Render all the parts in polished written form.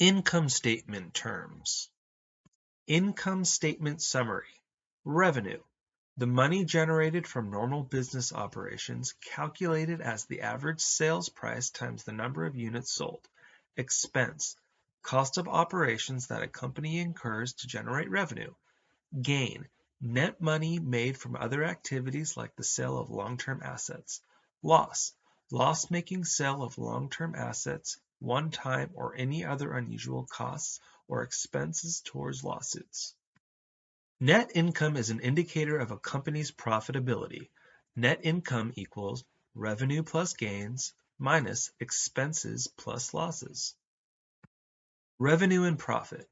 Income statement terms. Income statement summary. Revenue. The money generated from normal business operations calculated as the average sales price times the number of units sold. Expense. Cost of operations that a company incurs to generate revenue. Gain. Net money made from other activities like the sale of long-term assets. Loss. Loss-making sale of long-term assets, one-time or any other unusual costs or expenses towards lawsuits. Net income is an indicator of a company's profitability. Net income equals revenue plus gains minus expenses plus losses. Revenue and profit.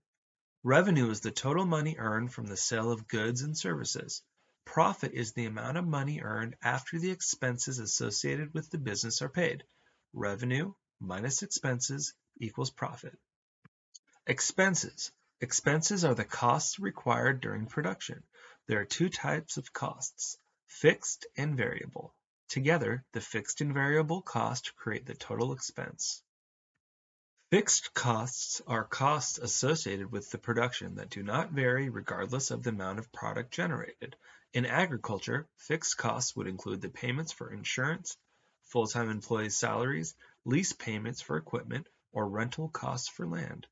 Revenue is the total money earned from the sale of goods and services. Profit is the amount of money earned after the expenses associated with the business are paid. Revenue minus expenses equals profit. Expenses. Expenses are the costs required during production. There are two types of costs, fixed and variable. Together, the fixed and variable cost create the total expense. Fixed costs are costs associated with the production that do not vary regardless of the amount of product generated. In agriculture, fixed costs would include the payments for insurance, full-time employees' salaries, lease payments for equipment, or rental costs for land.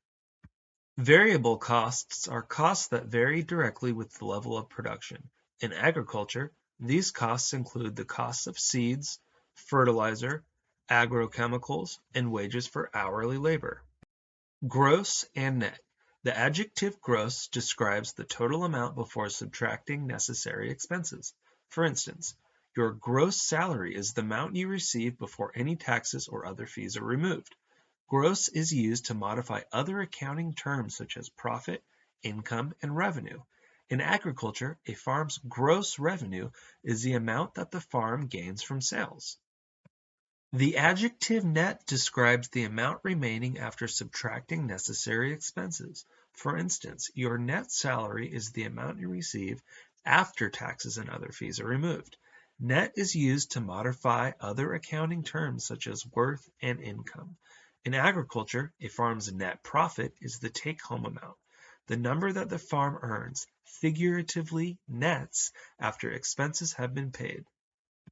Variable costs are costs that vary directly with the level of production. In agriculture, these costs include the costs of seeds, fertilizer, agrochemicals, and wages for hourly labor. Gross and net. The adjective gross describes the total amount before subtracting necessary expenses. For instance, your gross salary is the amount you receive before any taxes or other fees are removed. Gross is used to modify other accounting terms such as profit, income, and revenue. In agriculture, a farm's gross revenue is the amount that the farm gains from sales. The adjective net describes the amount remaining after subtracting necessary expenses. For instance, your net salary is the amount you receive after taxes and other fees are removed. Net is used to modify other accounting terms such as worth and income. In agriculture, a farm's net profit is the take-home amount, the number that the farm earns, figuratively nets, after expenses have been paid.